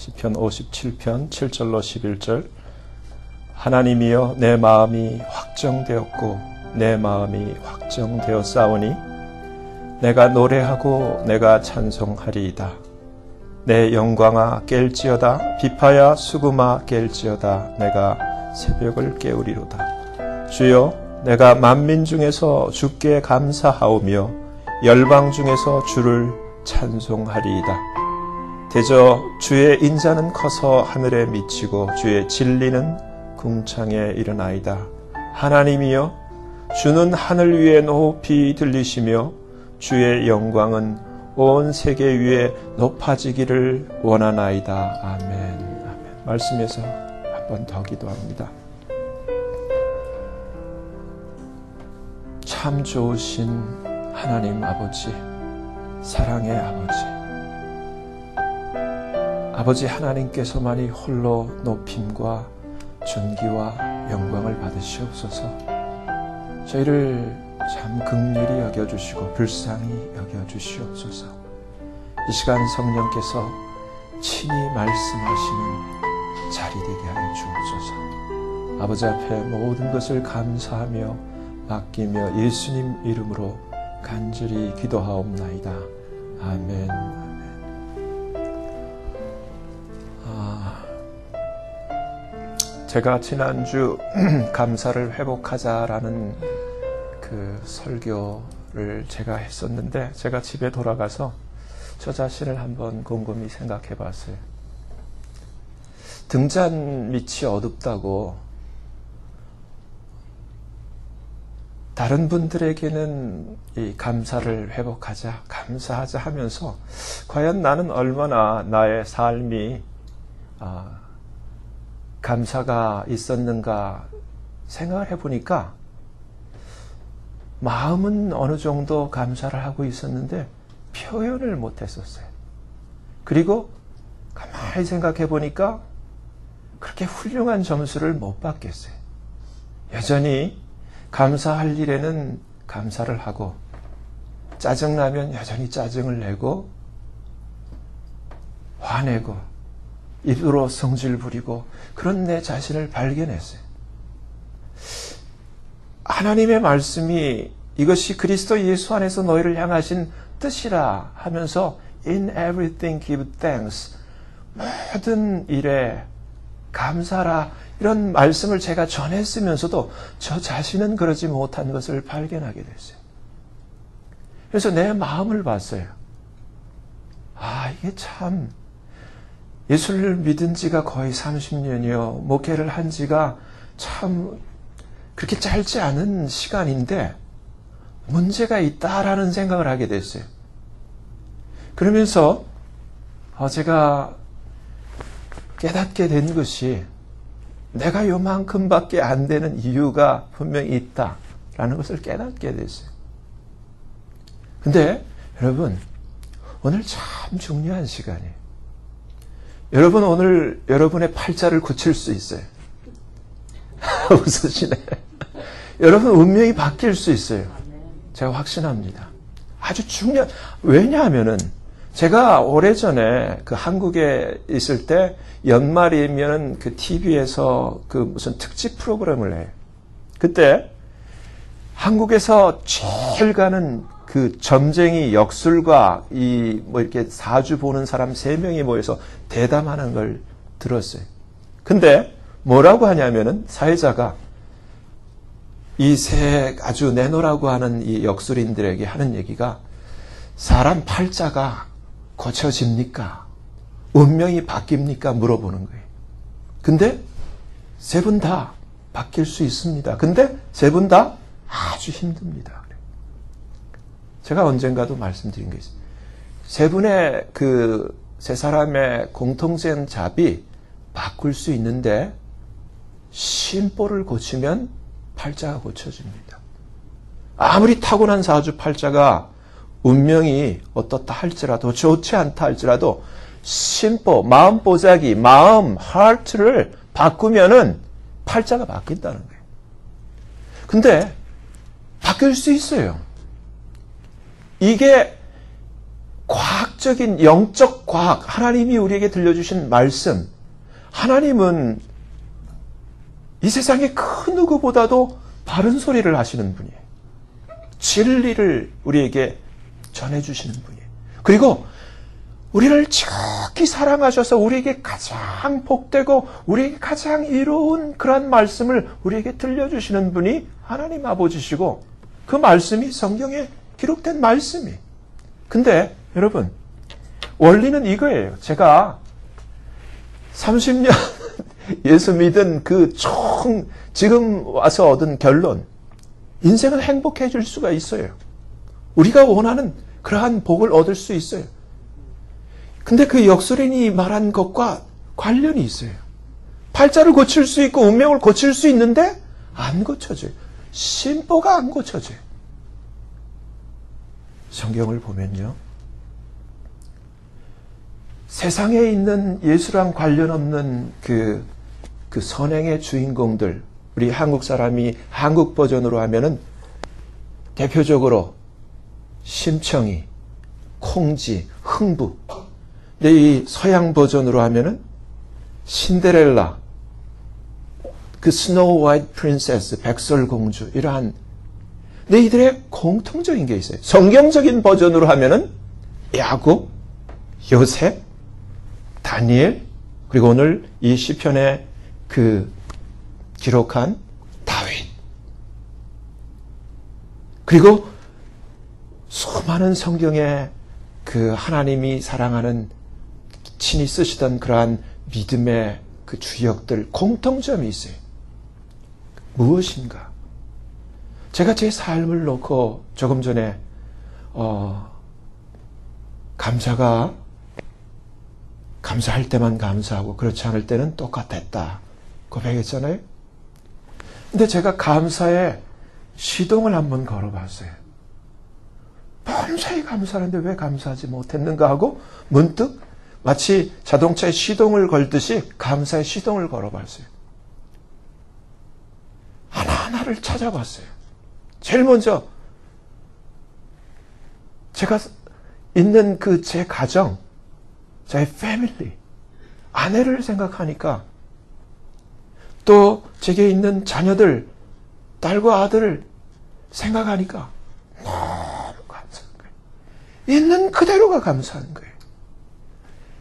시편 57편 7절로 11절. 하나님이여 내 마음이 확정되었고 내 마음이 확정되었사오니 내가 노래하고 내가 찬송하리이다. 내 영광아 깰지어다. 비파야 수금아 깰지어다. 내가 새벽을 깨우리로다. 주여 내가 만민 중에서 주께 감사하오며 열방 중에서 주를 찬송하리이다. 대저 주의 인자는 커서 하늘에 미치고 주의 진리는 궁창에 이르나이다. 하나님이여 주는 하늘 위에 높이 들리시며 주의 영광은 온 세계 위에 높아지기를 원하나이다. 아멘. 아멘. 말씀에서 한 번 더 기도합니다. 참 좋으신 하나님 아버지, 사랑의 아버지 하나님께서만이 홀로 높임과 존귀와 영광을 받으시옵소서. 저희를 참 긍휼히 여겨주시고 불쌍히 여겨주시옵소서. 이 시간 성령께서 친히 말씀하시는 자리 되게 하여 주옵소서. 아버지 앞에 모든 것을 감사하며 맡기며 예수님 이름으로 간절히 기도하옵나이다. 아멘. 제가 지난주 감사를 회복하자라는 그 설교를 제가 했었는데 제가 집에 돌아가서 저 자신을 한번 곰곰이 생각해 봤어요. 등잔 밑이 어둡다고 다른 분들에게는 이 감사를 회복하자, 감사하자 하면서 과연 나는 얼마나 나의 삶이 감사가 있었는가 생각을 해보니까 마음은 어느 정도 감사를 하고 있었는데 표현을 못했었어요. 그리고 가만히 생각해 보니까 그렇게 훌륭한 점수를 못 받겠어요. 여전히 감사할 일에는 감사를 하고 짜증나면 여전히 짜증을 내고 화내고 입으로 성질 부리고 그런 내 자신을 발견했어요. 하나님의 말씀이 이것이 그리스도 예수 안에서 너희를 향하신 뜻이라 하면서 In everything give thanks. 모든 일에 감사라. 이런 말씀을 제가 전했으면서도 저 자신은 그러지 못한 것을 발견하게 됐어요. 그래서 내 마음을 봤어요. 이게 참 예수를 믿은 지가 거의 30년이요. 목회를 한 지가 참 그렇게 짧지 않은 시간인데 문제가 있다라는 생각을 하게 됐어요. 그러면서 제가 깨닫게 된 것이 내가 요만큼밖에 안 되는 이유가 분명히 있다라는 것을 깨닫게 됐어요. 근데 여러분 오늘 참 중요한 시간이에요. 여러분 오늘 여러분의 팔자를 고칠 수 있어요. 웃으시네. 여러분 운명이 바뀔 수 있어요. 제가 확신합니다. 아주 중요한, 왜냐하면은 제가 오래전에 그 한국에 있을 때 연말이면 그 TV에서 그 무슨 특집 프로그램을 해요. 그때 한국에서 제일 가는 그 점쟁이 역술가 이렇게 사주 보는 사람 3명이 모여서 대담하는 걸 들었어요. 근데 뭐라고 하냐면은 사회자가 이 세 아주 내놓으라고 하는 이 역술인들에게 하는 얘기가 사람 팔자가 고쳐집니까? 운명이 바뀝니까? 물어보는 거예요. 근데 세 분 다 바뀔 수 있습니다. 근데 세 분 다 아주 힘듭니다. 제가 언젠가도 말씀드린 게 있어요. 세 분의 세 사람의 공통된 잡이 바꿀 수 있는데 심보를 고치면 팔자가 고쳐집니다. 아무리 타고난 사주 팔자가 운명이 어떻다 할지라도 좋지 않다 할지라도 심보, 마음보자기, 마음, 하트를 바꾸면은 팔자가 바뀐다는 거예요. 근데 바뀔 수 있어요. 이게 과학적인 영적 과학, 하나님이 우리에게 들려주신 말씀, 하나님은 이 세상의 그 누구보다도 바른 소리를 하시는 분이에요. 진리를 우리에게 전해주시는 분이에요. 그리고 우리를 지극히 사랑하셔서 우리에게 가장 복되고 우리에게 가장 이로운 그런 말씀을 우리에게 들려주시는 분이 하나님 아버지시고 그 말씀이 성경에 기록된 말씀이에요. 근데 여러분, 원리는 이거예요. 제가 30년 예수 믿은 지금 와서 얻은 결론, 인생은 행복해질 수가 있어요. 우리가 원하는 그러한 복을 얻을 수 있어요. 근데 그 역술인이 말한 것과 관련이 있어요. 팔자를 고칠 수 있고 운명을 고칠 수 있는데 안 고쳐져요. 심보가 안 고쳐져요. 성경을 보면요, 세상에 있는 예수랑 관련 없는 그 선행의 주인공들, 우리 한국 사람이 한국 버전으로 하면은 대표적으로 심청이, 콩지, 흥부. 근데 이 서양 버전으로 하면은 신데렐라, 그 스노우 화이트 프린세스, 백설공주, 이러한. 근데 이들의 공통적인 게 있어요. 성경적인 버전으로 하면은 야곱, 요셉, 다니엘, 그리고 오늘 이 시편에 기록한 다윗. 그리고 수많은 성경에 그 하나님이 사랑하는 친히 쓰시던 그러한 믿음의 그 주역들, 공통점이 있어요. 무엇인가? 제가 제 삶을 놓고 조금 전에 감사할 때만 감사하고 그렇지 않을 때는 똑같았다 고백했잖아요. 근데 제가 감사의 시동을 한번 걸어봤어요. 범사히 감사하는데 왜 감사하지 못했는가 하고 문득 마치 자동차에 시동을 걸듯이 감사의 시동을 걸어봤어요. 하나하나를 찾아봤어요. 제일 먼저 제가 있는 제 가정, 저의 패밀리, 아내를 생각하니까, 또 제게 있는 자녀들, 딸과 아들을 생각하니까 너무 감사한 거예요. 있는 그대로가 감사한 거예요.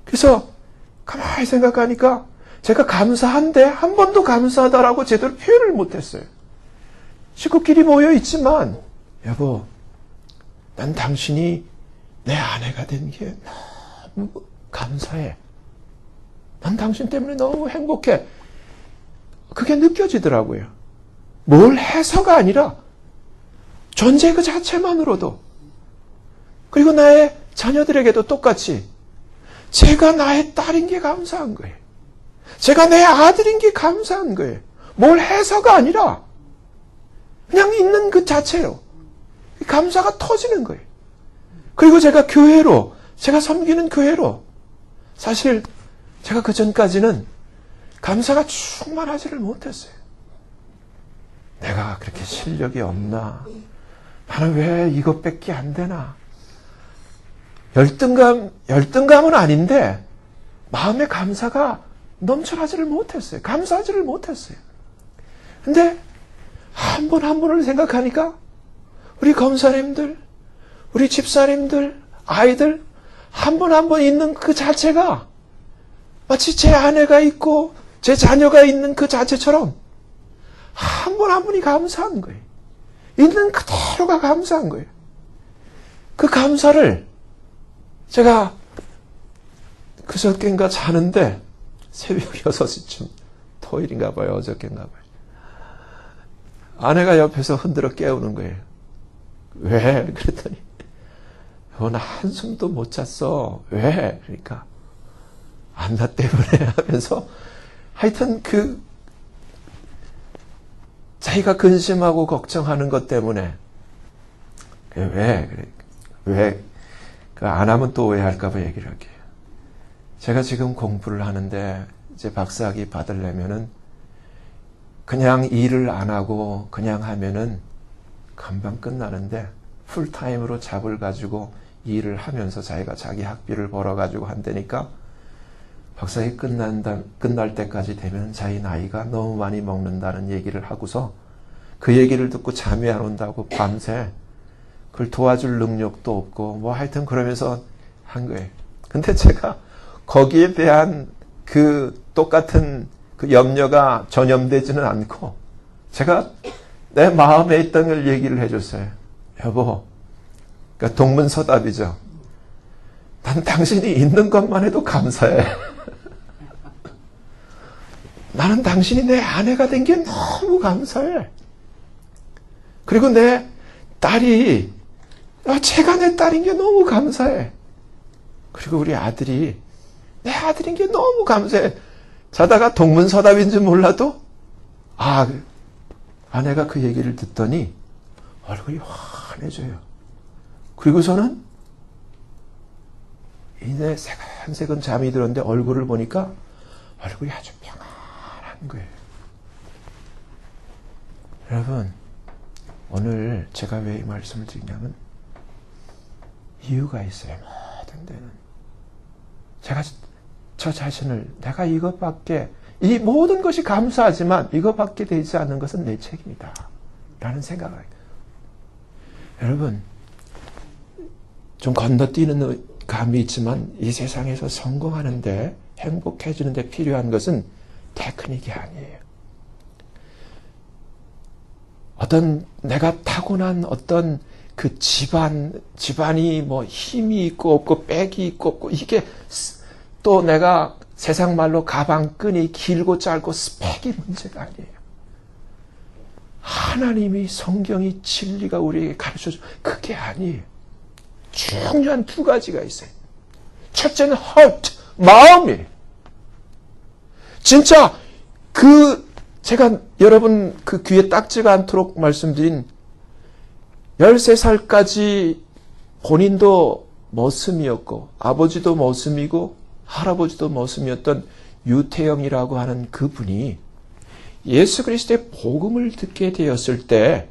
그래서 가만히 생각하니까 제가 감사한데 한 번도 감사하다라고 제대로 표현을 못했어요. 식구끼리 모여 있지만, 여보, 난 당신이 내 아내가 된 게 너무 감사해. 난 당신 때문에 너무 행복해. 그게 느껴지더라고요. 뭘 해서가 아니라 존재 그 자체만으로도. 그리고 나의 자녀들에게도 똑같이 제가 나의 딸인 게 감사한 거예요. 제가 내 아들인 게 감사한 거예요. 뭘 해서가 아니라 그냥 있는 그 자체로 감사가 터지는 거예요. 그리고 제가 섬기는 교회로, 사실 제가 그 전까지는 감사가 충만하지를 못했어요. 내가 그렇게 실력이 없나? 나는 왜 이것밖에 안 되나? 열등감은 아닌데 마음의 감사가 넘쳐나지를 못했어요. 감사하지를 못했어요. 근데 한 분 한 분을 생각하니까 우리 검사님들, 우리 집사님들, 아이들 한 분 한 분 있는 그 자체가 마치 제 아내가 있고 제 자녀가 있는 그 자체처럼 한 분 한 분이 감사한 거예요. 있는 그대로가 감사한 거예요. 그 감사를 제가 그저께인가 자는데 새벽 6시쯤, 토요일인가 봐요, 어저께인가 봐요. 아내가 옆에서 흔들어 깨우는 거예요. 왜? 그랬더니 나 한숨도 못 잤어. 왜? 그러니까 안나 때문에 하면서, 하여튼 자기가 근심하고 걱정하는 것 때문에. 왜? 왜? 안 하면 또 오해할까봐 얘기를 할게요. 제가 지금 공부를 하는데 이제 박사학위 받으려면은 그냥 일을 안 하고 그냥 하면은 금방 끝나는데 풀타임으로 잡을 가지고 일을 하면서 자기가 자기 학비를 벌어가지고 한다니까 박사학위 끝날 때까지 되면 자기 나이가 너무 많이 먹는다는 얘기를 하고서 그 얘기를 듣고 잠이 안 온다고 밤새 그걸 도와줄 능력도 없고 뭐 하여튼 그러면서 한 거예요. 근데 제가 거기에 대한 그 똑같은 그 염려가 전염되지는 않고 제가 내 마음에 있던 걸 얘기를 해줬어요. 여보, 그러니까 동문서답이죠. 난 당신이 있는 것만 해도 감사해. 나는 당신이 내 아내가 된 게 너무 감사해. 그리고 내 딸이 제가 내 딸인 게 너무 감사해. 그리고 우리 아들이 내 아들인 게 너무 감사해. 자다가 동문서답인지 몰라도 아내가 그 얘기를 듣더니 얼굴이 환해져요. 그리고서는 이내 새근새근 잠이 들었는데 얼굴을 보니까 얼굴이 아주 평안한 거예요. 여러분, 오늘 제가 왜 이 말씀을 드리냐면 이유가 있어요. 모든 데는 제가 저 자신을 내가 이것밖에 이 모든 것이 감사하지만 이것밖에 되지 않는 것은 내 책임이다 라는 생각을 해요. 여러분, 좀 건너뛰는 감이 있지만 이 세상에서 성공하는데 행복해지는데 필요한 것은 테크닉이 아니에요. 어떤 내가 타고난 어떤 그 집안이 뭐 힘이 있고 없고 빽이 있고 없고 이게 또 내가 세상 말로 가방끈이 길고 짧고 스펙이 문제가 아니에요. 하나님이 성경이 진리가 우리에게 가르쳐줘. 그게 아니에요. 중요한 두 가지가 있어요. 첫째는 heart, 마음이에요. 진짜 제가 여러분 그 귀에 딱지가 않도록 말씀드린 13살까지 본인도 머슴이었고 아버지도 머슴이고 할아버지도 머슴이었던 유태영이라고 하는 그분이 예수 그리스도의 복음을 듣게 되었을 때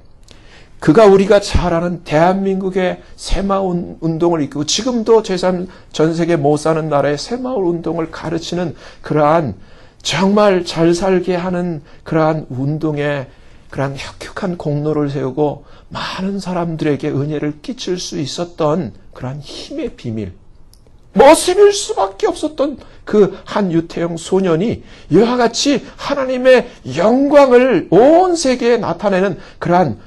그가 우리가 잘 아는 대한민국의 새마을 운동을 이끌고 지금도 전 세계 못 사는 나라의 새마을 운동을 가르치는 그러한 정말 잘 살게 하는 그러한 운동에 그러한 혁혁한 공로를 세우고 많은 사람들에게 은혜를 끼칠 수 있었던 그러한 힘의 비밀, 머슴일 수밖에 없었던 그 한 유태영 소년이 이와 같이 하나님의 영광을 온 세계에 나타내는 그러한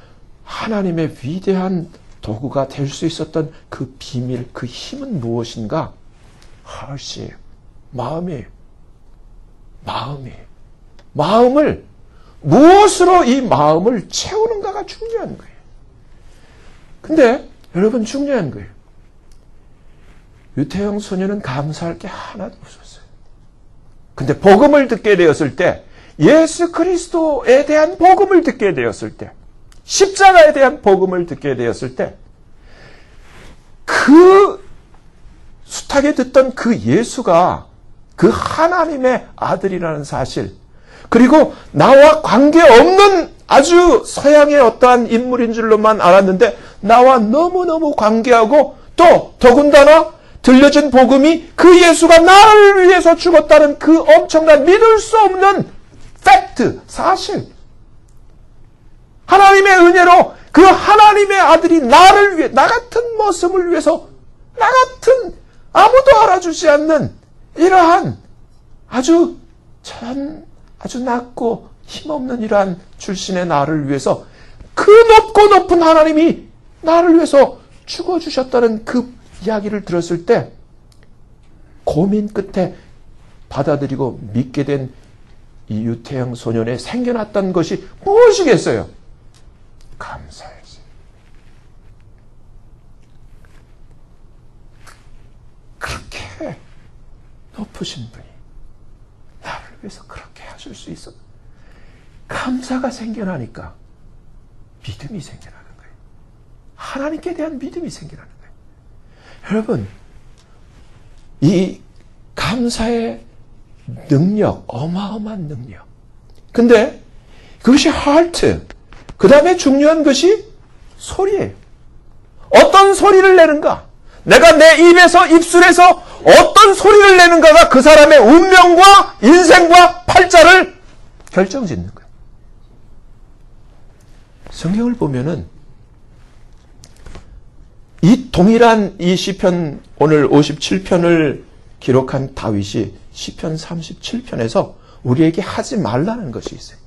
하나님의 위대한 도구가 될 수 있었던 그 비밀, 그 힘은 무엇인가? heart이에요. 마음이에요. 마음을 무엇으로 이 마음을 채우는가가 중요한 거예요. 근데 여러분 중요한 거예요. 유태영 소년은 감사할 게 하나도 없었어요. 근데 복음을 듣게 되었을 때, 예수 그리스도에 대한 복음을 듣게 되었을 때, 십자가에 대한 복음을 듣게 되었을 때, 그 숱하게 듣던 그 예수가 그 하나님의 아들이라는 사실, 그리고 나와 관계없는 아주 서양의 어떠한 인물인 줄로만 알았는데 나와 너무너무 관계하고 또 더군다나 들려진 복음이 그 예수가 나를 위해서 죽었다는 그 엄청난 믿을 수 없는 팩트, 사실. 하나님의 은혜로 그 하나님의 아들이 나를 위해, 나 같은 모습을 위해서, 나 같은 아무도 알아주지 않는 이러한 아주 낮고 힘없는 이러한 출신의 나를 위해서 그 높고 높은 하나님이 나를 위해서 죽어주셨다는 그 이야기를 들었을 때 고민 끝에 받아들이고 믿게 된 이 유태영 소년에 생겨났던 것이 무엇이겠어요? 감사였어요. 그렇게 높으신 분이 나를 위해서 그렇게 하실 수 있어. 감사가 생겨나니까 믿음이 생겨나는 거예요. 하나님께 대한 믿음이 생겨나는 거예요. 여러분, 이 감사의 능력, 어마어마한 능력. 근데 그것이 heart. 그 다음에 중요한 것이 소리예요. 어떤 소리를 내는가? 내가 내 입에서 입술에서 어떤 소리를 내는가가 그 사람의 운명과 인생과 팔자를 결정짓는 거예요. 성경을 보면은 이 동일한 이 시편 오늘 57편을 기록한 다윗이 시편 37편에서 우리에게 하지 말라는 것이 있어요.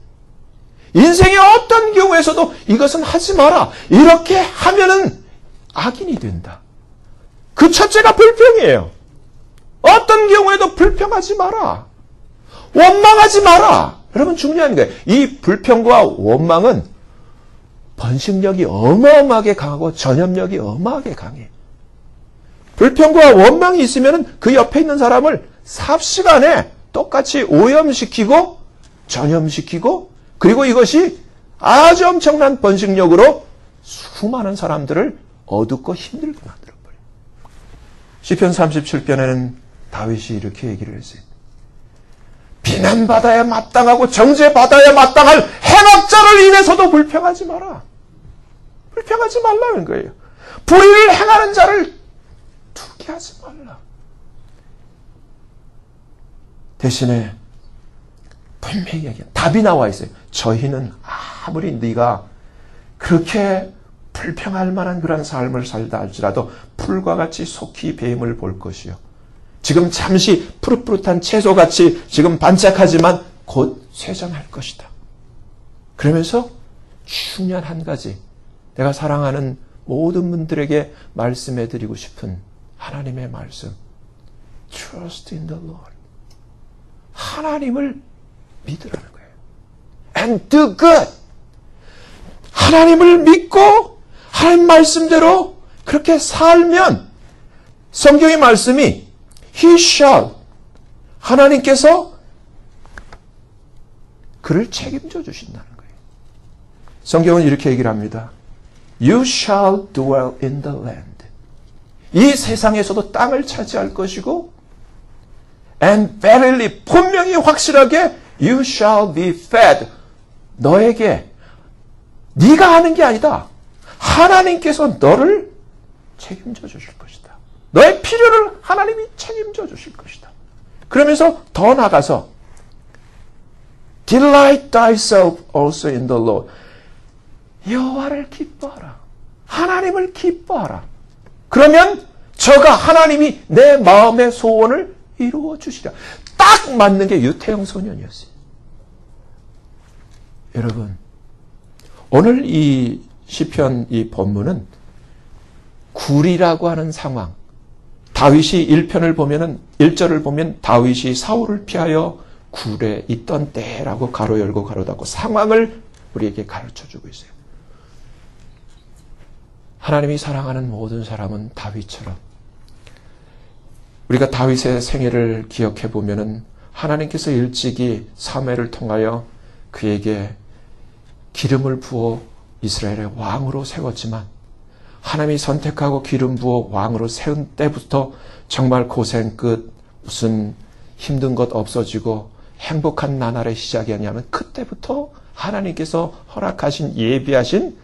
인생의 어떤 경우에서도 이것은 하지 마라. 이렇게 하면은 악인이 된다. 그 첫째가 불평이에요. 어떤 경우에도 불평하지 마라. 원망하지 마라. 여러분 중요한 거예요. 이 불평과 원망은 번식력이 어마어마하게 강하고 전염력이 어마하게 강해. 불평과 원망이 있으면 그 옆에 있는 사람을 삽시간에 똑같이 오염시키고 전염시키고 그리고 이것이 아주 엄청난 번식력으로 수많은 사람들을 어둡고 힘들게 만들어버려요. 시편 37편에는 다윗이 이렇게 얘기를 했어요. 비난받아야 마땅하고 정죄받아야 마땅할 행악자를 인해서도 불평하지 마라. 불평하지 말라는 거예요. 불의를 행하는 자를 두게 하지 말라. 대신에 분명히 얘기해요. 답이 나와 있어요. 저희는 아무리 네가 그렇게 불평할 만한 그런 삶을 살다 할지라도 풀과 같이 속히 뱀을 볼 것이요. 지금 잠시 푸릇푸릇한 채소같이 지금 반짝하지만 곧 쇠잔할 것이다. 그러면서 중요한 한 가지 내가 사랑하는 모든 분들에게 말씀해 드리고 싶은 하나님의 말씀. Trust in the Lord. 하나님을 믿으라는 거예요. And do good. 하나님을 믿고 하나님 말씀대로 그렇게 살면 성경의 말씀이 He shall 하나님께서 그를 책임져 주신다는 거예요. 성경은 이렇게 얘기를 합니다. You shall dwell in the land. 이 세상에서도 땅을 차지할 것이고 And verily 분명히 확실하게 You shall be fed. 너에게 네가 하는 게 아니다. 하나님께서 너를 책임져 주실 것이다. 너의 필요를 하나님이 책임져 주실 것이다. 그러면서 더 나가서 Delight thyself also in the Lord. 여호와를 기뻐하라. 하나님을 기뻐하라. 그러면 저가 하나님이 내 마음의 소원을 이루어 주시라. 딱 맞는 게 유태영 소년이었어요. 여러분, 오늘 이 시편 이 본문은 굴이라고 하는 상황. 다윗이 1편을 보면은 1절을 보면 다윗이 사울을 피하여 굴에 있던 때라고 가로 열고 가로 닫고 상황을 우리에게 가르쳐 주고 있어요. 하나님이 사랑하는 모든 사람은 다윗처럼 우리가 다윗의 생애를 기억해 보면은 하나님께서 일찍이 사무엘을 통하여 그에게 기름을 부어 이스라엘의 왕으로 세웠지만 하나님이 선택하고 기름 부어 왕으로 세운 때부터 정말 고생 끝 무슨 힘든 것 없어지고 행복한 나날의 시작이 아니냐면 그때부터 하나님께서 허락하신 예비하신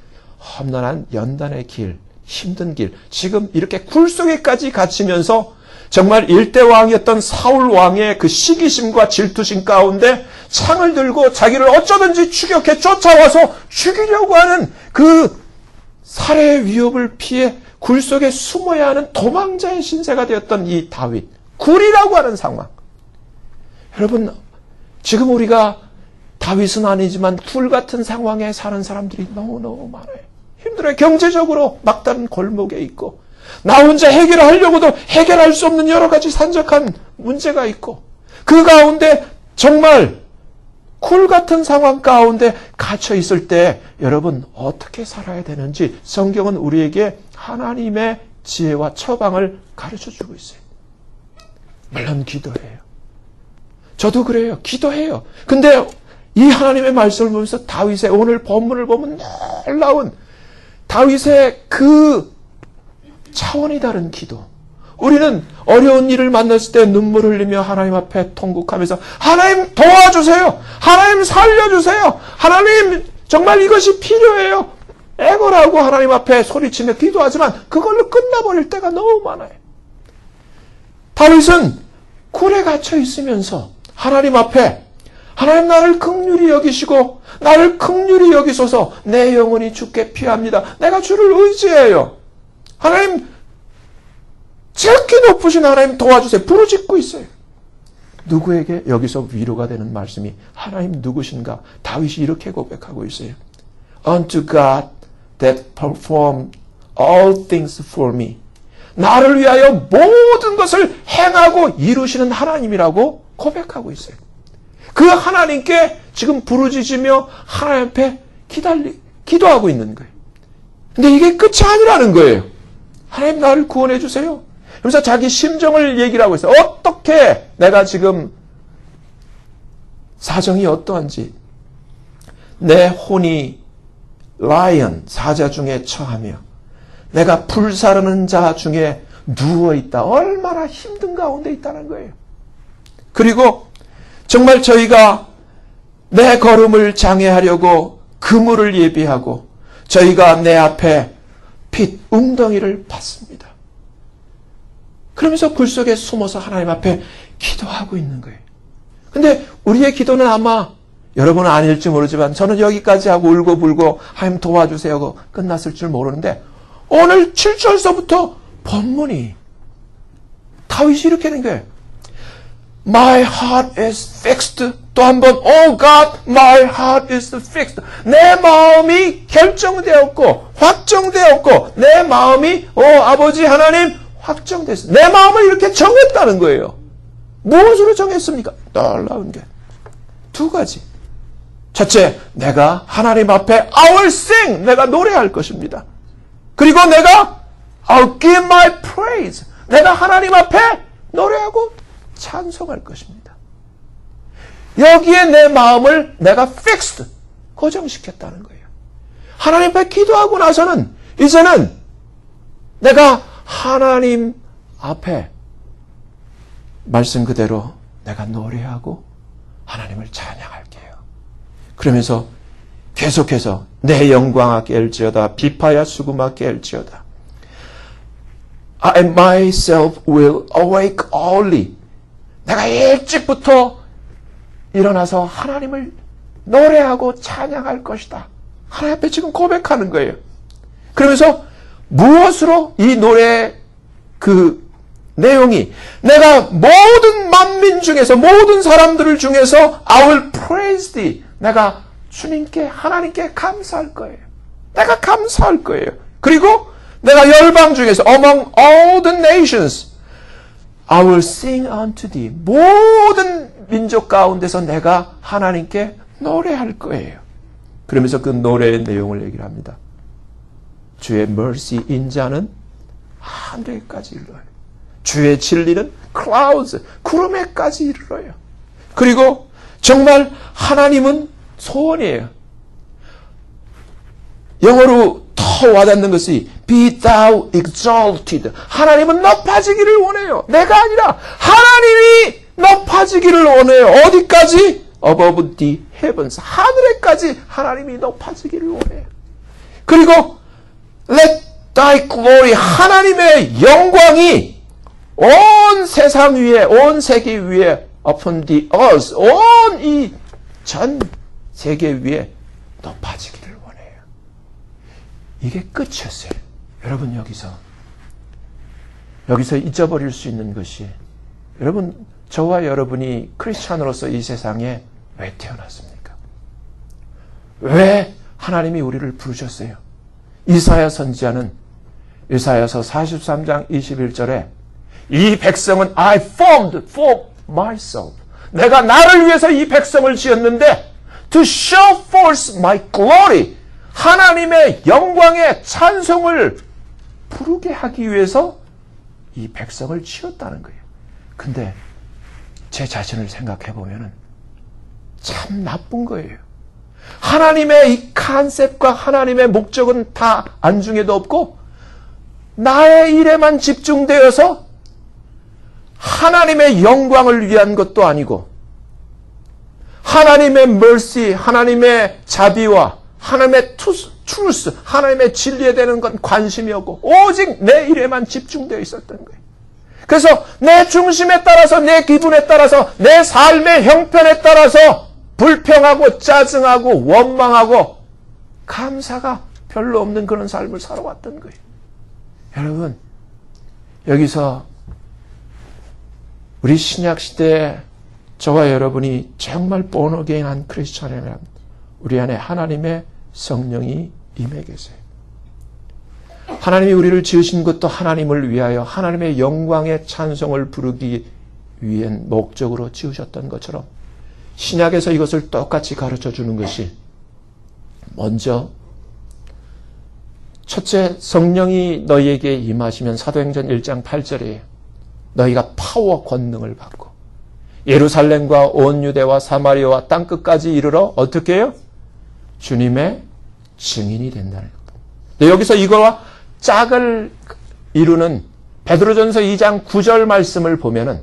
험난한 연단의 길, 힘든 길, 지금 이렇게 굴 속에까지 갇히면서 정말 일대왕이었던 사울 왕의 그 시기심과 질투심 가운데 창을 들고 자기를 어쩌든지 추격해 쫓아와서 죽이려고 하는 그 살해의 위협을 피해 굴 속에 숨어야 하는 도망자의 신세가 되었던 이 다윗, 굴이라고 하는 상황. 여러분, 지금 우리가 다윗은 아니지만 굴 같은 상황에 사는 사람들이 너무너무 많아요. 힘들어요. 경제적으로 막다른 골목에 있고 나 혼자 해결하려고도 해결할 수 없는 여러 가지 산적한 문제가 있고 그 가운데 정말 굴 같은 상황 가운데 갇혀 있을 때 여러분 어떻게 살아야 되는지 성경은 우리에게 하나님의 지혜와 처방을 가르쳐주고 있어요. 물론 기도해요. 저도 그래요. 기도해요. 근데 이 하나님의 말씀을 보면서 다윗의 오늘 본문을 보면 놀라운 다윗의 그 차원이 다른 기도. 우리는 어려운 일을 만났을 때 눈물 흘리며 하나님 앞에 통곡하면서 하나님 도와주세요. 하나님 살려주세요. 하나님 정말 이것이 필요해요. 애걸하고 하나님 앞에 소리치며 기도하지만 그걸로 끝나버릴 때가 너무 많아요. 다윗은 굴에 갇혀 있으면서 하나님 앞에 하나님 나를 긍휼히 여기시고 나를 긍휼히 여기소서 내 영혼이 주께 피합니다. 내가 주를 의지해요. 하나님 지극히 높으신 하나님 도와주세요. 부르짖고 있어요. 누구에게 여기서 위로가 되는 말씀이 하나님 누구신가? 다윗이 이렇게 고백하고 있어요. Unto God that performed all things for me. 나를 위하여 모든 것을 행하고 이루시는 하나님이라고 고백하고 있어요. 그 하나님께 지금 부르짖으며 하나님 앞에 기도하고 있는 거예요. 근데 이게 끝이 아니라는 거예요. 하나님 나를 구원해 주세요. 그래서 자기 심정을 얘기를 하고 있어요. 어떻게 내가 지금 사정이 어떠한지 내 혼이 라이언 사자 중에 처하며 내가 불사르는 자 중에 누워있다. 얼마나 힘든 가운데 있다는 거예요. 그리고 정말 저희가 내 걸음을 장애하려고 그물을 예비하고 저희가 내 앞에 핏 웅덩이를 받습니다. 그러면서 굴 속에 숨어서 하나님 앞에 기도하고 있는 거예요. 근데 우리의 기도는 아마 여러분은 아닐지 모르지만 저는 여기까지 하고 울고불고 하나님 도와주세요 하고 끝났을 줄 모르는데 오늘 7절서부터 본문이 다윗이 이렇게 된 거예요. My heart is fixed. 또 한 번 Oh God, my heart is fixed. 내 마음이 결정되었고 확정되었고 내 마음이 아버지 하나님 확정됐어. 내 마음을 이렇게 정했다는 거예요. 무엇으로 정했습니까? 놀라운 게 두 가지. 첫째, 내가 하나님 앞에 I will sing. 내가 노래할 것입니다. 그리고 내가 I'll give my praise. 내가 하나님 앞에 노래하고 찬송할 것입니다. 여기에 내 마음을 내가 fixed, 고정시켰다는 거예요. 하나님 앞에 기도하고 나서는 이제는 내가 하나님 앞에 말씀 그대로 내가 노래하고 하나님을 찬양할게요. 그러면서 계속해서 내 영광하게 할지어다 비파야 수금하게 할지어다 I myself will awake early. 내가 일찍부터 일어나서 하나님을 노래하고 찬양할 것이다. 하나님 앞에 지금 고백하는 거예요. 그러면서 무엇으로 이 노래의 그 내용이 내가 모든 만민 중에서 모든 사람들을 중에서 I will praise thee. 내가 주님께 하나님께 감사할 거예요. 내가 감사할 거예요. 그리고 내가 열방 중에서 among all the nations I will sing unto thee. 모든 민족 가운데서 내가 하나님께 노래할 거예요. 그러면서 그 노래의 내용을 얘기를 합니다. 주의 mercy 인자는 하늘에까지 이르러요. 주의 진리는 clouds, 구름에까지 이르러요. 그리고 정말 하나님은 소원이에요. 영어로 더 와닿는 것이 be thou exalted. 하나님은 높아지기를 원해요. 내가 아니라 하나님이 높아지기를 원해요. 어디까지? above the heavens. 하늘에까지 하나님이 높아지기를 원해요. 그리고 let thy glory. 하나님의 영광이 온 세상 위에, 온 세계 위에 upon the earth. 온 이 전 세계 위에 높아지기를 원해요. 이게 끝이었어요. 여러분 여기서 잊어버릴 수 있는 것이 여러분 저와 여러분이 크리스찬으로서 이 세상에 왜 태어났습니까? 왜 하나님이 우리를 부르셨어요? 이사야 선지자는 이사야서 43장 21절에 이 백성은 I formed for myself. 내가 나를 위해서 이 백성을 지었는데 to show forth my glory. 하나님의 영광의 찬송을 부르게 하기 위해서 이 백성을 지었다는 거예요. 근데 제 자신을 생각해 보면은 참 나쁜 거예요. 하나님의 이 컨셉과 하나님의 목적은 다 안중에도 없고 나의 일에만 집중되어서 하나님의 영광을 위한 것도 아니고 하나님의 mercy, 하나님의 자비와 하나님의 truth, 하나님의 진리에 대한 건 관심이 없고 오직 내 일에만 집중되어 있었던 거예요. 그래서 내 중심에 따라서, 내 기분에 따라서, 내 삶의 형편에 따라서 불평하고 짜증하고 원망하고 감사가 별로 없는 그런 삶을 살아왔던 거예요. 여러분, 여기서 우리 신약시대에 저와 여러분이 정말 본어게인한 크리스천이라면 우리 안에 하나님의 성령이 임해 계세요. 하나님이 우리를 지으신 것도 하나님을 위하여 하나님의 영광의 찬송을 부르기 위한 목적으로 지으셨던 것처럼 신약에서 이것을 똑같이 가르쳐 주는 것이 먼저 첫째, 성령이 너희에게 임하시면 사도행전 1장 8절에 너희가 파워 권능을 받고 예루살렘과 온 유대와 사마리아와 땅끝까지 이르러 어떻게 해요? 주님의 증인이 된다는 것. 근데 여기서 이거와 짝을 이루는 베드로전서 2장 9절 말씀을 보면은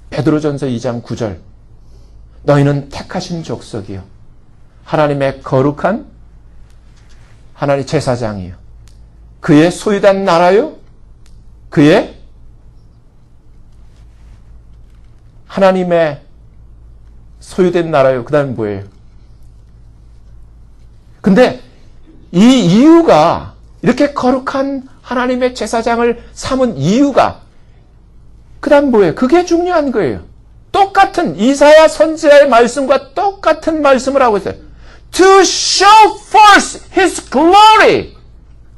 베드로전서 2장 9절 너희는 택하신 족속이요 하나님의 거룩한 하나님 제사장이요 그의 소유된 나라요 그의 하나님의 소유된 나라요. 그 다음에 뭐예요? 근데 이 이유가 이렇게 거룩한 하나님의 제사장을 삼은 이유가 그 다음 뭐예요? 그게 중요한 거예요. 똑같은 이사야 선지자의 말씀과 똑같은 말씀을 하고 있어요. To show forth His glory.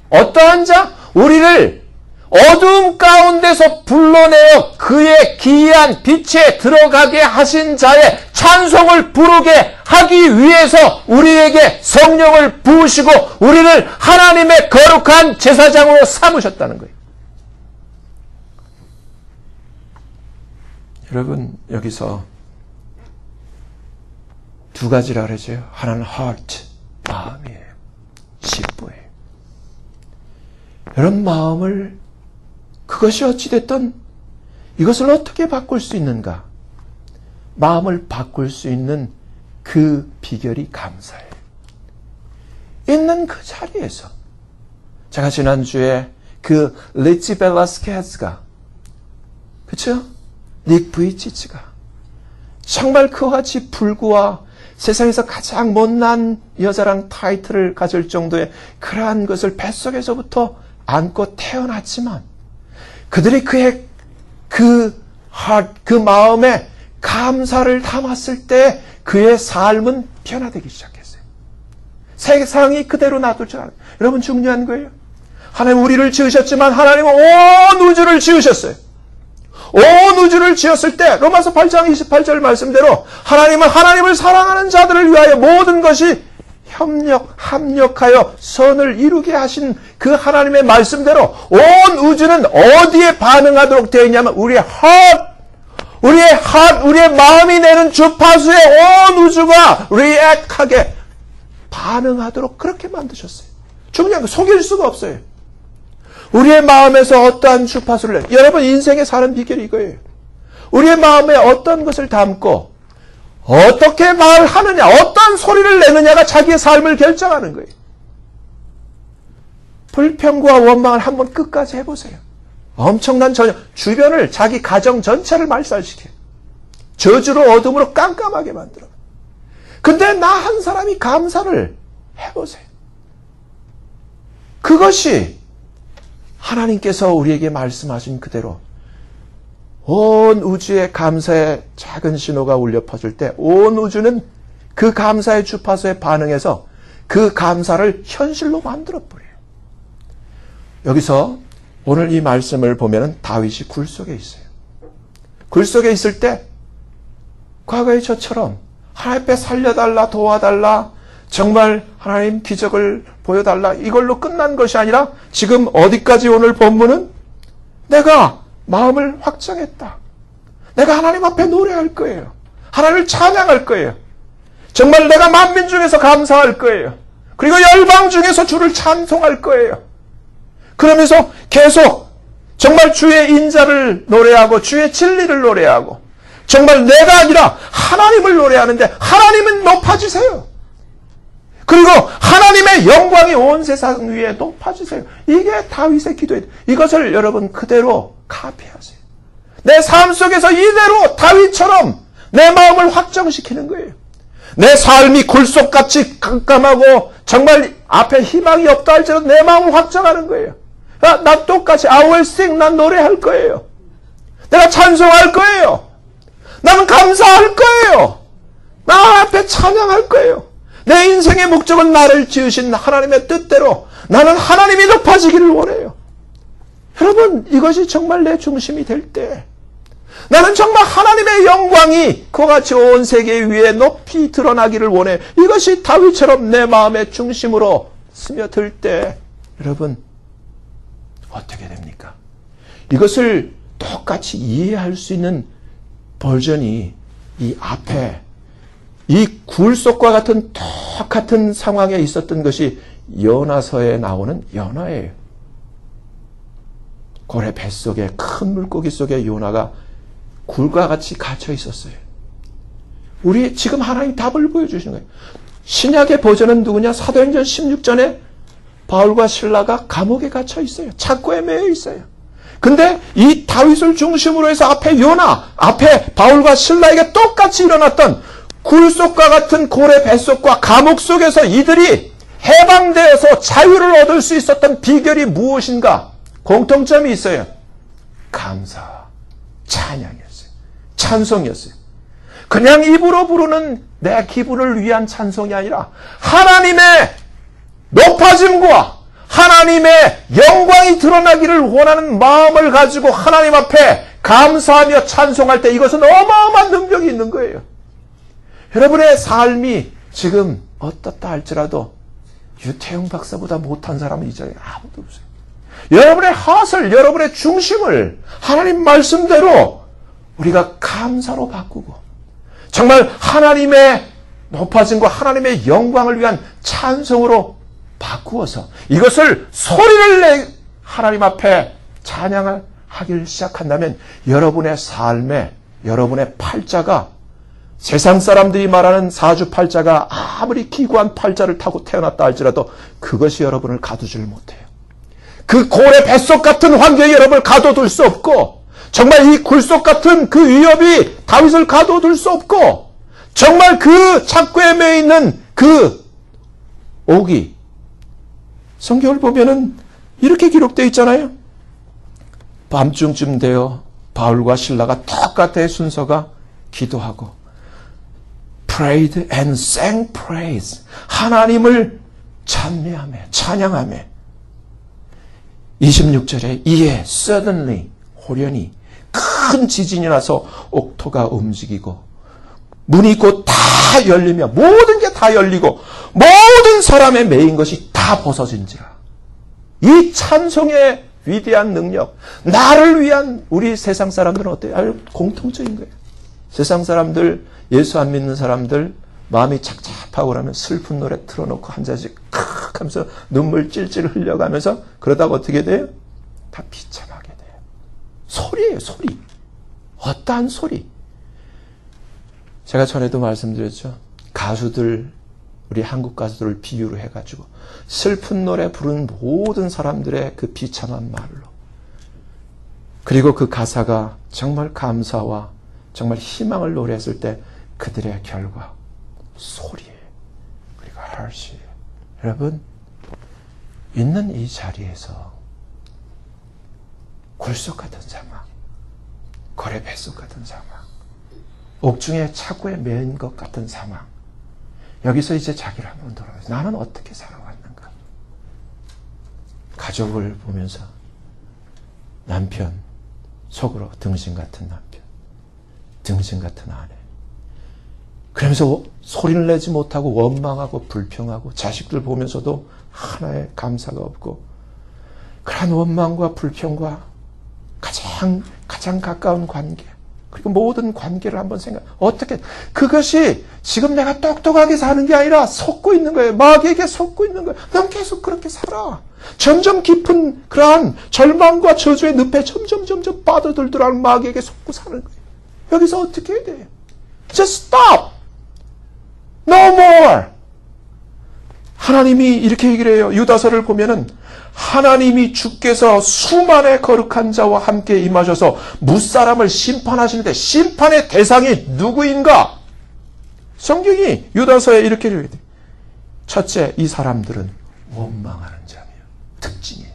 어떠한 자? 우리를 어두움 가운데서 불러내어 그의 기이한 빛에 들어가게 하신 자의 찬송을 부르게 하기 위해서 우리에게 성령을 부으시고 우리를 하나님의 거룩한 제사장으로 삼으셨다는 거예요. 여러분, 여기서 두 가지라 그러죠. 하나는 heart, 마음이에요. 직보예요. 여러분, 마음을 그것이 어찌됐든 이것을 어떻게 바꿀 수 있는가? 마음을 바꿀 수 있는 그 비결이 감사예요. 있는 그 자리에서 제가 지난주에 그 리치 벨라스케즈가 그렇죠? 닉 부이치치가 정말 그와 같이 불구와 세상에서 가장 못난 여자랑 타이틀을 가질 정도의 그러한 것을 뱃속에서부터 안고 태어났지만 그들이 그의 그 마음에 감사를 담았을 때 그의 삶은 변화되기 시작했어요. 세상이 그대로 놔둘 줄 알아요. 여러분, 중요한 거예요. 하나님 우리를 지으셨지만 하나님은 온 우주를 지으셨어요. 온 우주를 지었을 때 로마서 8장 28절 말씀대로 하나님은 하나님을 사랑하는 자들을 위하여 모든 것이 합력하여 선을 이루게 하신 그 하나님의 말씀대로 온 우주는 어디에 반응하도록 되어 있냐면 우리의 우리의 마음이 내는 주파수에 온 우주가 리액하게 반응하도록 그렇게 만드셨어요. 중요한 거 속일 수가 없어요. 우리의 마음에서 어떠한 주파수를 여러분 인생에 사는 비결이 이거예요. 우리의 마음에 어떤 것을 담고 어떻게 말하느냐, 어떤 소리를 내느냐가 자기의 삶을 결정하는 거예요. 불평과 원망을 한번 끝까지 해보세요. 엄청난 주변을, 자기 가정 전체를 말살시켜요. 저주로 어둠으로 깜깜하게 만들어. 근데 나 한 사람이 감사를 해보세요. 그것이 하나님께서 우리에게 말씀하신 그대로 온 우주에 감사의 작은 신호가 울려 퍼질 때 온 우주는 그 감사의 주파수에 반응해서 그 감사를 현실로 만들어버려요. 여기서 오늘 이 말씀을 보면 다윗이 굴 속에 있어요. 굴 속에 있을 때 과거의 저처럼 하나님 앞에 살려달라, 도와달라, 정말 하나님 기적을 보여달라 이걸로 끝난 것이 아니라 지금 어디까지 오늘 본문은 내가 마음을 확정했다. 내가 하나님 앞에 노래할 거예요. 하나님을 찬양할 거예요. 정말 내가 만민 중에서 감사할 거예요. 그리고 열방 중에서 주를 찬송할 거예요. 그러면서 계속 정말 주의 인자를 노래하고 주의 진리를 노래하고 정말 내가 아니라 하나님을 노래하는데 하나님은 높아지세요. 그리고 하나님의 영광이 온 세상 위에 높아지세요. 이게 다윗의 기도예요. 이것을 여러분 그대로 카피하세요. 내 삶 속에서 이대로 다윗처럼 내 마음을 확정시키는 거예요. 내 삶이 굴속같이 깜깜하고 정말 앞에 희망이 없다 할지라도 내 마음을 확정하는 거예요. 나 똑같이 I will sing, 난 노래할 거예요. 내가 찬송할 거예요. 나는 감사할 거예요. 나 앞에 찬양할 거예요. 내 인생의 목적은 나를 지으신 하나님의 뜻대로 나는 하나님이 높아지기를 원해요. 여러분, 이것이 정말 내 중심이 될 때 나는 정말 하나님의 영광이 그와 같이 온 세계 위에 높이 드러나기를 원해. 이것이 다윗처럼 내 마음의 중심으로 스며들 때 여러분 어떻게 됩니까? 이것을 똑같이 이해할 수 있는 버전이 이 앞에 이 굴속과 같은 똑같은 상황에 있었던 것이 요나서에 나오는 요나예요. 고래 뱃속에 큰 물고기 속에 요나가 굴과 같이 갇혀 있었어요. 우리 지금 하나님 답을 보여주시는 거예요. 신약의 버전은 누구냐? 사도행전 16전에 바울과 실라가 감옥에 갇혀 있어요. 착고에 매여 있어요. 근데 이 다윗을 중심으로 해서 앞에 요나, 앞에 바울과 실라에게 똑같이 일어났던 굴속과 같은 고래 뱃속과 감옥 속에서 이들이 해방되어서 자유를 얻을 수 있었던 비결이 무엇인가? 공통점이 있어요. 감사, 찬양이었어요. 찬송이었어요. 그냥 입으로 부르는 내 기분을 위한 찬송이 아니라 하나님의 높아짐과 하나님의 영광이 드러나기를 원하는 마음을 가지고 하나님 앞에 감사하며 찬송할 때 이것은 어마어마한 능력이 있는 거예요. 여러분의 삶이 지금 어떻다 할지라도 유태용 박사보다 못한 사람은 이 자리에 아무도 없어요. 여러분의 하슬, 여러분의 중심을 하나님 말씀대로 우리가 감사로 바꾸고 정말 하나님의 높아짐과 하나님의 영광을 위한 찬송으로 바꾸어서 이것을 소리를 내 하나님 앞에 찬양을 하기를 시작한다면 여러분의 삶에 여러분의 팔자가 세상 사람들이 말하는 사주팔자가 아무리 기구한 팔자를 타고 태어났다 할지라도 그것이 여러분을 가두질 못해요. 그 고래 뱃속 같은 환경이 여러분을 가둬둘 수 없고 정말 이 굴속 같은 그 위협이 다윗을 가둬둘 수 없고 정말 그 착고에 매여 있는 그 옥이 성경을 보면은 이렇게 기록되어 있잖아요. 밤중쯤 되어 바울과 실라가 똑같은 순서가 기도하고 prayed and sang praise 하나님을 찬미하며 찬양하며 26절에 이에 suddenly 호련히 큰 지진이 나서 옥토가 움직이고 문이 곧 다 열리며 모든 게 다 열리고 모든 사람의 매인 것이 다 벗어진지라. 이 찬송의 위대한 능력, 나를 위한 우리 세상 사람들은 어때요? 아주 공통적인 거예요. 세상 사람들, 예수 안 믿는 사람들 마음이 착잡하고 그러면 슬픈 노래 틀어놓고 한 잔씩 칵 하면서 눈물 찔찔 흘려가면서 그러다가 어떻게 돼요? 다 비참하게 돼요. 소리예요, 소리. 어떠한 소리? 제가 전에도 말씀드렸죠. 가수들, 우리 한국 가수들을 비유로 해가지고 슬픈 노래 부르는 모든 사람들의 그 비참한 말로 그리고 그 가사가 정말 감사와 정말 희망을 노래했을 때 그들의 결과 소리예요. 그리고 harsh예요. 여러분 있는 이 자리에서 굴속 같은 상황, 고래 뱃속 같은 상황, 옥중에 착고에 맨 것 같은 상황 여기서 이제 자기를 한번 돌아보세요. 나는 어떻게 살아왔는가? 가족을 보면서 남편, 속으로 등신 같은 남편, 등신 같은 아내. 그러면서 소리를 내지 못하고 원망하고 불평하고 자식들 보면서도 하나의 감사가 없고 그러한 원망과 불평과 가장 가까운 관계 그리고 모든 관계를 한번 어떻게 그것이 지금 내가 똑똑하게 사는 게 아니라 속고 있는 거예요. 마귀에게 속고 있는 거예요. 넌 계속 그렇게 살아. 점점 깊은 그러한 절망과 저주의 늪에 점점 빠져들더라는 마귀에게 속고 사는 거예요. 여기서 어떻게 해야 돼요? Just stop. No more. 하나님이 이렇게 얘기를 해요. 유다서를 보면은 하나님이 주께서 수만의 거룩한 자와 함께 임하셔서 무사람을 심판하시는데 심판의 대상이 누구인가? 성경이 유다서에 이렇게 얘기해요. 첫째, 이 사람들은 원망하는 자며 특징이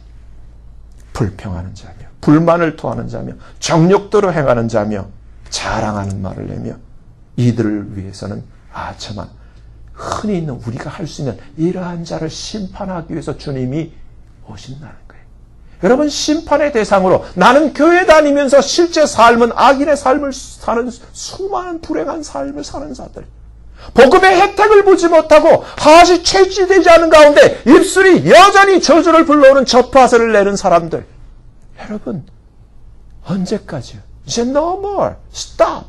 불평하는 자며 불만을 토하는 자며 정욕대로 행하는 자며 자랑하는 말을 내며 이들을 위해서는 아차만 흔히 있는 우리가 할 수 있는 이러한 자를 심판하기 위해서 주님이 오신다는 거예요. 여러분, 심판의 대상으로 나는 교회 다니면서 실제 삶은 악인의 삶을 사는 수많은 불행한 삶을 사는 자들, 복음의 혜택을 보지 못하고 하시 채취되지 않은 가운데 입술이 여전히 저주를 불러오는 저파설을 내는 사람들, 여러분, 언제까지요? 이제 no more. stop.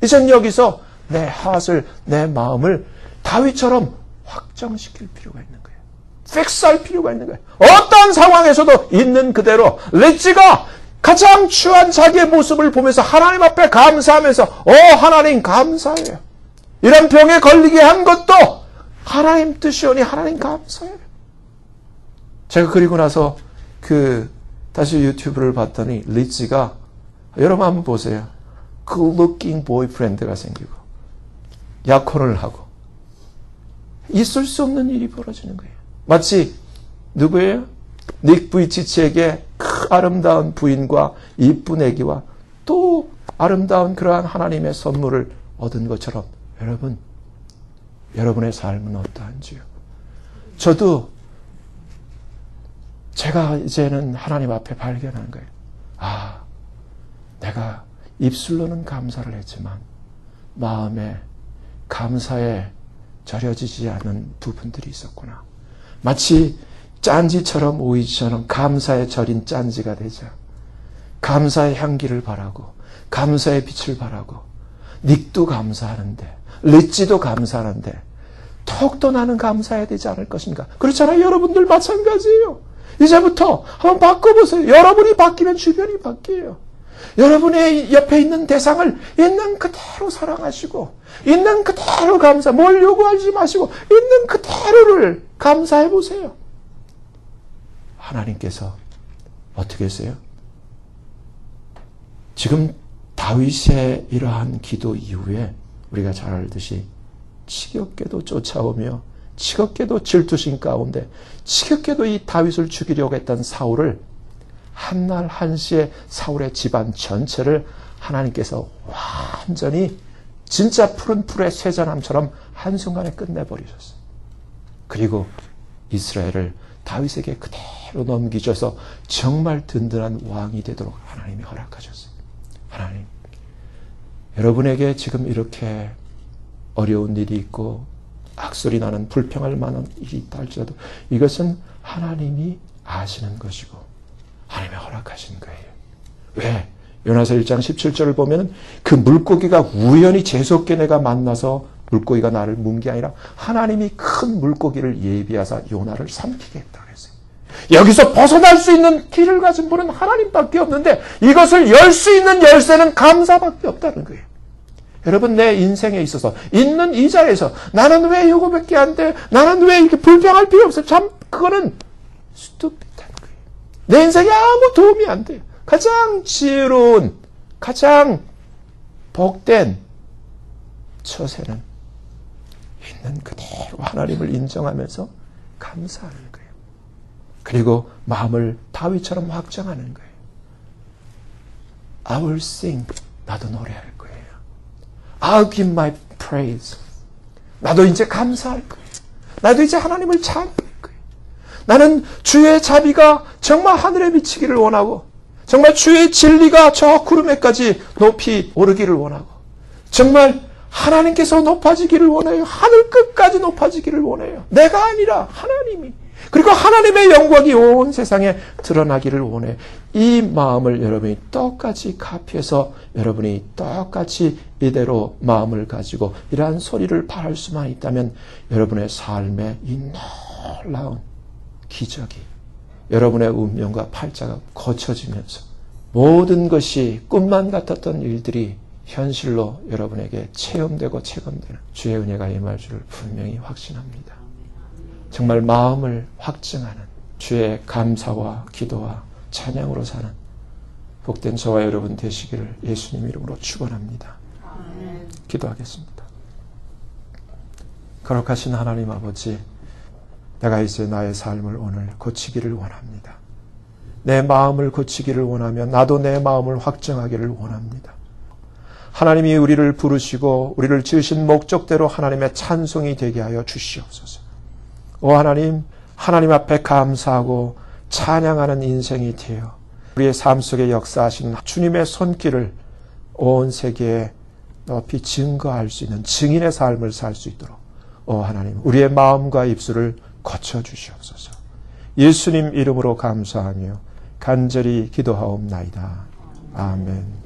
이젠 여기서 내 핫을, 내 마음을 다윗처럼 확정시킬 필요가 있는 거예요. 픽스할 필요가 있는 거예요. 어떤 상황에서도 있는 그대로 리치가 가장 추한 자기의 모습을 보면서 하나님 앞에 감사하면서 하나님 감사해요. 이런 병에 걸리게 한 것도 하나님 뜻이오니 하나님 감사해요. 제가 그리고 나서 다시 유튜브를 봤더니 리치가 여러분 한번 보세요. good looking boyfriend가 생기고 약혼을 하고 있을 수 없는 일이 벌어지는 거예요. 마치 누구예요? 닉 부이치치에게 아름다운 부인과 이쁜 아기와 또 아름다운 그러한 하나님의 선물을 얻은 것처럼 여러분, 여러분의 삶은 어떠한지요? 저도 제가 이제는 하나님 앞에 발견한 거예요. 내가 입술로는 감사를 했지만 마음에 감사에 절여지지 않은 부분들이 있었구나. 마치 짠지처럼 오이지처럼 감사에 절인 짠지가 되자 감사의 향기를 바라고 감사의 빛을 바라고 닉도 감사하는데 리치도 감사하는데 더욱더 나는 감사해야 되지 않을 것인가. 그렇잖아요. 여러분들 마찬가지예요. 이제부터 한번 바꿔보세요. 여러분이 바뀌면 주변이 바뀌어요. 여러분의 옆에 있는 대상을 있는 그대로 사랑하시고 있는 그대로 뭘 요구하지 마시고 있는 그대로를 감사해 보세요. 하나님께서 어떻게 하세요? 지금 다윗의 이러한 기도 이후에 우리가 잘 알듯이 치겹게도 쫓아오며 치겹게도 질투심 가운데 치겹게도 이 다윗을 죽이려고 했던 사울을 한날 한시에 사울의 집안 전체를 하나님께서 완전히 진짜 푸른 풀의 쇠전함처럼 한순간에 끝내버리셨어요. 그리고 이스라엘을 다윗에게 그대로 넘기셔서 정말 든든한 왕이 되도록 하나님이 허락하셨어요. 하나님, 여러분에게 지금 이렇게 어려운 일이 있고 악소리 나는 불평할 만한 일이 있다 할지라도 이것은 하나님이 아시는 것이고 하나님이 허락하신 거예요. 왜? 요나서 1장 17절을 보면 그 물고기가 우연히 재수없게 내가 만나서 물고기가 나를 문 게 아니라 하나님이 큰 물고기를 예비하사 요나를 삼키게 했다 그랬어요. 여기서 벗어날 수 있는 길을 가진 분은 하나님밖에 없는데 이것을 열 수 있는 열쇠는 감사밖에 없다는 거예요. 여러분, 내 인생에 있어서 있는 이 자리에서 나는 왜 이거밖에 안 돼? 나는 왜 이렇게 불평할 필요 없어? 참 그거는 스투핏한 거예요. 내 인생에 아무 도움이 안 돼요. 가장 지혜로운, 가장 복된 처세는 있는 그대로 하나님을 인정하면서 감사하는 거예요. 그리고 마음을 다윗처럼 확정하는 거예요. I will sing. 나도 노래할 거예요. I'll give my praise. 나도 이제 감사할 거예요. 나도 이제 하나님을 찬양할 거예요. 나는 주의 자비가 정말 하늘에 미치기를 원하고 정말 주의 진리가 저 구름에까지 높이 오르기를 원하고 정말 하나님께서 높아지기를 원해요. 하늘 끝까지 높아지기를 원해요. 내가 아니라 하나님이. 그리고 하나님의 영광이 온 세상에 드러나기를 원해. 이 마음을 여러분이 똑같이 카피해서 여러분이 똑같이 이대로 마음을 가지고 이러한 소리를 바랄 수만 있다면 여러분의 삶에 이 놀라운 기적이 여러분의 운명과 팔자가 고쳐지면서 모든 것이 꿈만 같았던 일들이 현실로 여러분에게 체험되고 체감되는 주의 은혜가 임할 줄을 분명히 확신합니다. 정말 마음을 확증하는 주의 감사와 기도와 찬양으로 사는 복된 저와 여러분 되시기를 예수님 이름으로 축원합니다. 기도하겠습니다. 거룩하신 하나님 아버지, 내가 이제 나의 삶을 오늘 고치기를 원합니다. 내 마음을 고치기를 원하며 나도 내 마음을 확증하기를 원합니다. 하나님이 우리를 부르시고 우리를 지으신 목적대로 하나님의 찬송이 되게 하여 주시옵소서. 오 하나님, 하나님 앞에 감사하고 찬양하는 인생이 되어 우리의 삶 속에 역사하신 주님의 손길을 온 세계에 높이 증거할 수 있는 증인의 삶을 살 수 있도록 오 하나님, 우리의 마음과 입술을 고쳐주시옵소서. 예수님 이름으로 감사하며 간절히 기도하옵나이다. 아멘.